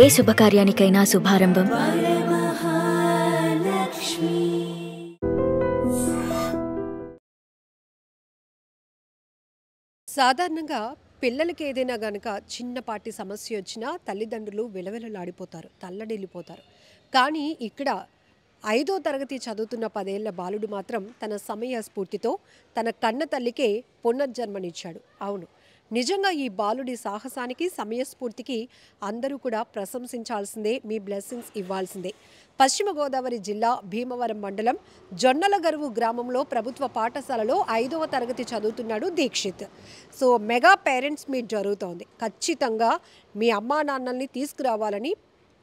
ఏ శుభకార్యానికైనా శుభారంభం సాధారణంగా పిల్లలకి ఏదైనా గనక చిన్నపాటి సమస్య వచ్చినా తల్లిదండ్రులు విలవిలలాడిపోతారు, తల్లడిల్లిపోతారు. కానీ ఇక్కడ 5వ తరగతి చదువుతున్న 10 ఏళ్ల బాలుడు మాత్రం తన సమయ స్ఫూర్తితో తన కన్న తల్లికే పునర్జన్మనిచ్చాడు. అవును, నిజంగా ఈ బాలుడి సాహసానికి, సమయస్ఫూర్తికి అందరూ కూడా ప్రశంసించాల్సిందే, మీ బ్లెస్సింగ్స్ ఇవ్వాల్సిందే. పశ్చిమ గోదావరి జిల్లా భీమవరం మండలం జొన్నలగరువు గ్రామంలో ప్రభుత్వ పాఠశాలలో 5వ తరగతి చదువుతున్నాడు Dikshit. So mega parents meet జరుగుతోంది. ఖచ్చితంగా మీ అమ్మా నాన్నల్ని తీసుకురావాలని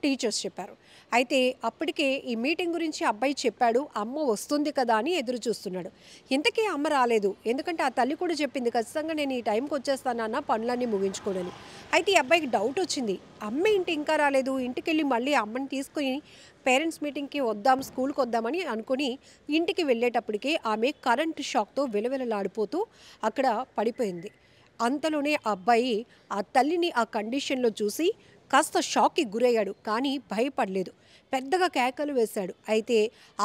టీచర్స్ చెప్పారు. అయితే అప్పటికే ఈ మీటింగ్ గురించి అబ్బాయి చెప్పాడు, అమ్మ వస్తుంది కదా అని ఎదురు చూస్తున్నాడు. ఇంతకీ అమ్మ రాలేదు. ఎందుకంటే ఆ తల్లి కూడా చెప్పింది, ఖచ్చితంగా నేను ఈ టైంకి వచ్చేస్తానన్న, పనులన్నీ ముగించుకోనని. అయితే ఈ అబ్బాయికి డౌట్ వచ్చింది, అమ్మ ఇంటి ఇంకా రాలేదు, ఇంటికి వెళ్ళి మళ్ళీ అమ్మని తీసుకుని పేరెంట్స్ మీటింగ్కి వద్దాం, స్కూల్కి వద్దామని అనుకుని ఇంటికి వెళ్ళేటప్పటికే ఆమె కరెంటు షాక్తో విలవిలలాడిపోతూ అక్కడ పడిపోయింది. అంతలోనే ఆ అబ్బాయి ఆ తల్లిని ఆ కండిషన్లో చూసి కాస్త షాక్కి గురయ్యాడు. కానీ భయపడలేదు, పెద్దగా కేకలు వేశాడు. అయితే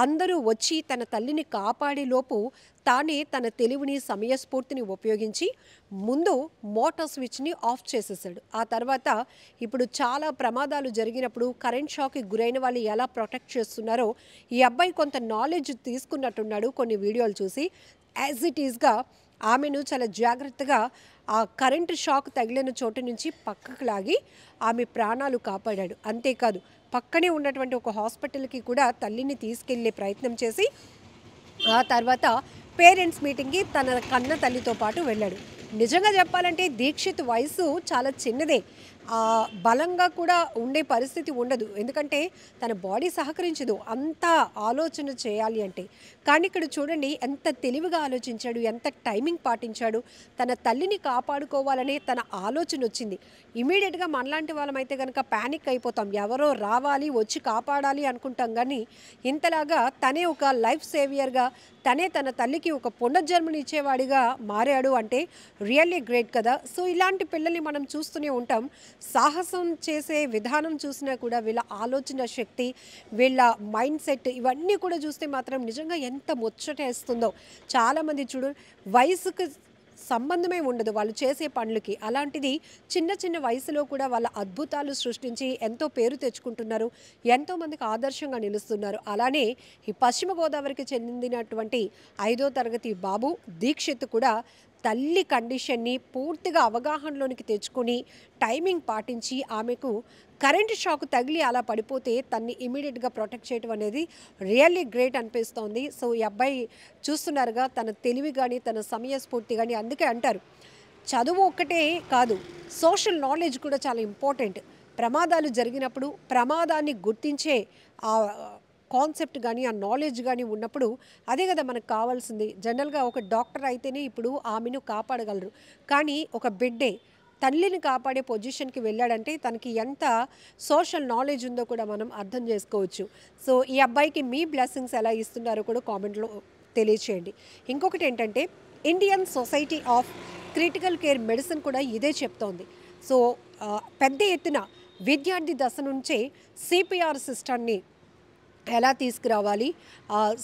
అందరూ వచ్చి తన తల్లిని కాపాడేలోపు తానే తన తెలివిని, సమయస్ఫూర్తిని ఉపయోగించి ముందు మోటార్ స్విచ్ని ఆఫ్ చేసేసాడు. ఆ తర్వాత ఇప్పుడు చాలా ప్రమాదాలు జరిగినప్పుడు కరెంట్ షాక్కి గురైన వాళ్ళు ఎలా ప్రొటెక్ట్ చేస్తున్నారో ఈ అబ్బాయి కొంత నాలెడ్జ్ తీసుకున్నట్టున్నాడు. కొన్ని వీడియోలు చూసి యాజ్ ఇట్ ఈస్గా ఆమెను చాలా జాగ్రత్తగా ఆ కరెంటు షాక్ తగిలిన చోటు నుంచి పక్కకు లాగి ఆమె ప్రాణాలు కాపాడాడు. అంతేకాదు పక్కనే ఉన్నటువంటి ఒక హాస్పిటల్కి కూడా తల్లిని తీసుకెళ్లే ప్రయత్నం చేసి ఆ తర్వాత పేరెంట్స్ మీటింగ్కి తన కన్న తల్లితో పాటు వెళ్ళాడు. నిజంగా చెప్పాలంటే దీక్షిత్ వయసు చాలా చిన్నదే, బలంగా కూడా ఉండే పరిస్థితి ఉండదు. ఎందుకంటే తన బాడీ సహకరించదు అంత ఆలోచన చేయాలి అంటే. కానీ ఇక్కడ చూడండి ఎంత తెలివిగా ఆలోచించాడు, ఎంత టైమింగ్ పాటించాడు. తన తల్లిని కాపాడుకోవాలనే తన ఆలోచన వచ్చింది. ఇమీడియట్గా మనలాంటి వాళ్ళమైతే కనుక ప్యానిక్ అయిపోతాం, ఎవరో రావాలి వచ్చి కాపాడాలి అనుకుంటాం. కానీ ఇంతలాగా తనే ఒక లైఫ్ సేవియర్గా, తనే తన తల్లికి ఒక పునర్జన్మనిచ్చేవాడిగా మారాడు అంటే రియల్లీ గ్రేట్ కదా. సో ఇలాంటి పిల్లల్ని మనం చూస్తూనే ఉంటాం. సాహసం చేసే విధానం చూసినా కూడా వీళ్ళ ఆలోచన శక్తి, వీళ్ళ మైండ్ సెట్ ఇవన్నీ కూడా చూస్తే మాత్రం నిజంగా ఎంత ముచ్చటేస్తుందో. చాలామంది చూడు వయసుకు సంబంధమే ఉండదు వాళ్ళు చేసే పనులకి, అలాంటిది చిన్న చిన్న వయసులో కూడా వాళ్ళ అద్భుతాలు సృష్టించి ఎంతో పేరు తెచ్చుకుంటున్నారు, ఎంతోమందికి ఆదర్శంగా నిలుస్తున్నారు. అలానే ఈ పశ్చిమ గోదావరికి చెందినటువంటి 5వ తరగతి బాబు దీక్షిత్ కూడా తల్లి కండిషన్ని పూర్తిగా అవగాహనలోనికి తెచ్చుకొని టైమింగ్ పాటించి ఆమెకు కరెంటు షాక్ తగిలి అలా పడిపోతే తన్ని ఇమీడియట్గా ప్రొటెక్ట్ చేయడం అనేది రియల్లీ గ్రేట్ అనిపిస్తోంది. సో ఈ అబ్బాయి చూస్తున్నారుగా తన తెలివి కానీ తన సమయస్ఫూర్తి కానీ. అందుకే అంటారు చదువు ఒక్కటే కాదు, సోషల్ నాలెడ్జ్ కూడా చాలా ఇంపార్టెంట్. ప్రమాదాలు జరిగినప్పుడు ప్రమాదాన్ని గుర్తించే ఆ కాన్సెప్ట్ కానీ ఆ నాలెడ్జ్ కానీ ఉన్నప్పుడు అదే కదా మనకు కావాల్సింది. జనరల్గా ఒక డాక్టర్ అయితేనే ఇప్పుడు ఆమెను కాపాడగలరు. కానీ ఒక బిడ్డే తల్లిని కాపాడే పొజిషన్కి వెళ్ళాడంటే తనకి ఎంత సోషల్ నాలెడ్జ్ ఉందో కూడా మనం అర్థం చేసుకోవచ్చు. సో ఈ అబ్బాయికి మీ బ్లెస్సింగ్స్ ఎలా ఇస్తున్నారో కూడా కామెంట్లో తెలియచేయండి. ఇంకొకటి ఏంటంటే Indian society of critical care medicine కూడా ఇదే చెప్తోంది. సో పెద్ద ఎత్తున విద్యార్థి దశ నుంచే సిపిఆర్ సిస్టమ్ని ఎలా తీసుకురావాలి,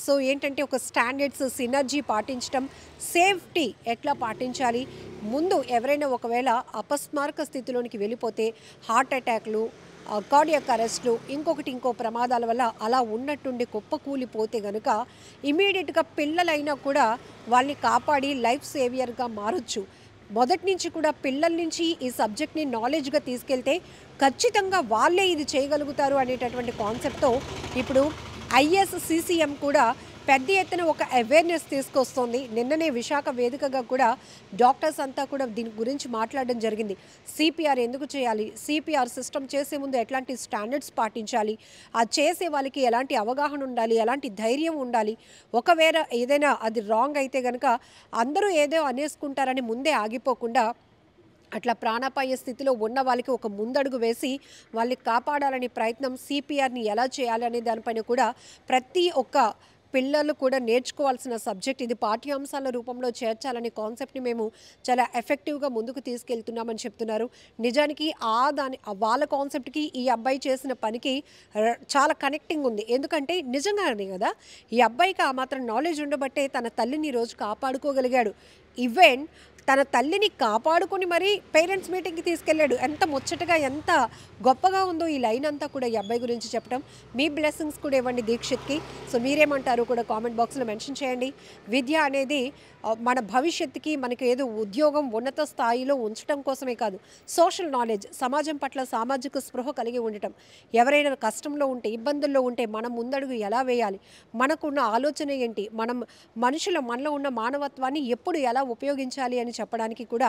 సో ఏంటంటే ఒక స్టాండర్డ్స్, సినర్జీ పాటించడం, సేఫ్టీ ఎట్లా పాటించాలి, ముందు ఎవరైనా ఒకవేళ అపస్మారక స్థితిలోనికి వెళ్ళిపోతే హార్ట్ అటాక్లు, కార్డియాక్ అరెస్ట్లు, ఇంకో ప్రమాదాల వల్ల అలా ఉన్నట్టుండి కుప్పకూలిపోతే కనుక ఇమీడియట్గా పిల్లలైనా కూడా వాళ్ళని కాపాడి లైఫ్ సేవియర్గా మారొచ్చు. మొదటి నుంచి కూడా పిల్లల నుంచి ఈ సబ్జెక్ట్ని నాలెడ్జ్గా తీసుకెళ్తే ఖచ్చితంగా వాళ్ళే ఇది చేయగలుగుతారు అనేటటువంటి కాన్సెప్ట్తో ఇప్పుడు ISCCM కూడా పెద్ద ఎత్తున ఒక అవేర్నెస్ తీసుకొస్తుంది. నిన్ననే విశాఖ వేదికగా కూడా డాక్టర్స్ అంతా కూడా దీని గురించి మాట్లాడడం జరిగింది. సిపిఆర్ ఎందుకు చేయాలి, సిపిఆర్ సిస్టమ్ చేసే ముందు ఎట్లాంటి స్టాండర్డ్స్ పాటించాలి, ఆ చేసే వాళ్ళకి ఎలాంటి అవగాహన ఉండాలి, ఎలాంటి ధైర్యం ఉండాలి, ఒకవేళ ఏదైనా అది రాంగ్ అయితే కనుక అందరూ ఏదో అనేసుకుంటారని ముందే ఆగిపోకుండా అట్లా ప్రాణాపాయ స్థితిలో ఉన్న వాళ్ళకి ఒక ముందడుగు వేసి వాళ్ళని కాపాడాలని ప్రయత్నం, సిపిఆర్ని ఎలా చేయాలి అనే దానిపైన కూడా ప్రతి ఒక్క పిల్లలు కూడా నేర్చుకోవాల్సిన సబ్జెక్ట్ ఇది. పాఠ్యాంశాల రూపంలో చేర్చాలనే కాన్సెప్ట్ని మేము చాలా ఎఫెక్టివ్గా ముందుకు తీసుకెళ్తున్నామని చెప్తున్నారు. నిజానికి వాళ్ళ కాన్సెప్ట్కి ఈ అబ్బాయి చేసిన పనికి చాలా కనెక్టింగ్ ఉంది. ఎందుకంటే నిజంగానే కదా, ఈ అబ్బాయికి ఆ మాత్రం నాలెడ్జ్ ఉండబట్టే తన తల్లిని ఈరోజు కాపాడుకోగలిగాడు. ఈవెన్ తన తల్లిని కాపాడుకొని మరీ పేరెంట్స్ మీటింగ్కి తీసుకెళ్ళాడు. ఎంత ముచ్చటగా, ఎంత గొప్పగా ఉందో ఈ లైన్ అంతా కూడా ఈ అబ్బాయి గురించి చెప్పడం. మీ బ్లెస్సింగ్స్ కూడా ఇవ్వండి దీక్షిత్కి. సో మీరేమంటారు కూడా కామెంట్ బాక్స్లో మెన్షన్ చేయండి. విద్య అనేది మన భవిష్యత్తుకి, మనకి ఏదో ఉద్యోగం ఉన్నత స్థాయిలో ఉంచడం కోసమే కాదు, సోషల్ నాలెడ్జ్, సమాజం పట్ల సామాజిక స్పృహ కలిగి ఉండటం. ఎవరైనా కష్టంలో ఉంటే, ఇబ్బందుల్లో ఉంటే మనం ముందడుగు ఎలా వేయాలి, మనకున్న ఆలోచన ఏంటి, మనలో ఉన్న మానవత్వాన్ని ఎప్పుడు ఎలా ఉపయోగించాలి అని చెప్పడానికి కూడా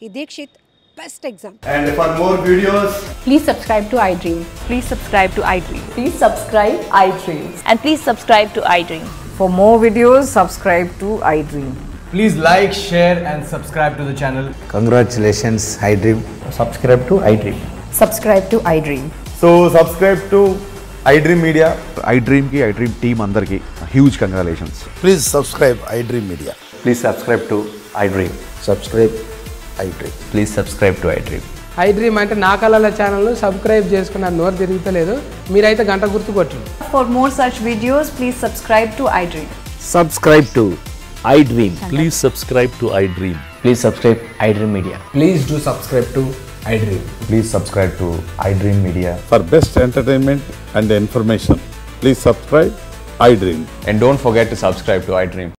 ఈ Dikshit best example. And for more videos, please subscribe to iDream. Please subscribe to iDream. Please subscribe iDream. And please subscribe to iDream. For more videos, subscribe to iDream. please like, share and subscribe to the channel. Congratulations, iDream. Subscribe to iDream. Subscribe to iDream. So subscribe to iDream Media. iDream team andarki huge congratulations. Please subscribe iDream Media. Please subscribe to iDream. Subscribe iDream. Please subscribe to iDream. iDream అంటే నా కళల ఛానల్ను subscribe చేసుకున్న నోరు తిరుగుతలేదు. మీరైతే గంట గుర్తు కొట్టండి. For more such videos, please subscribe to iDream. Subscribe to iDream. Please subscribe to iDream. Please subscribe iDream Media. Please do subscribe to iDream. Please subscribe to iDream Media. For best entertainment and information, please subscribe iDream. And don't forget to subscribe to iDream.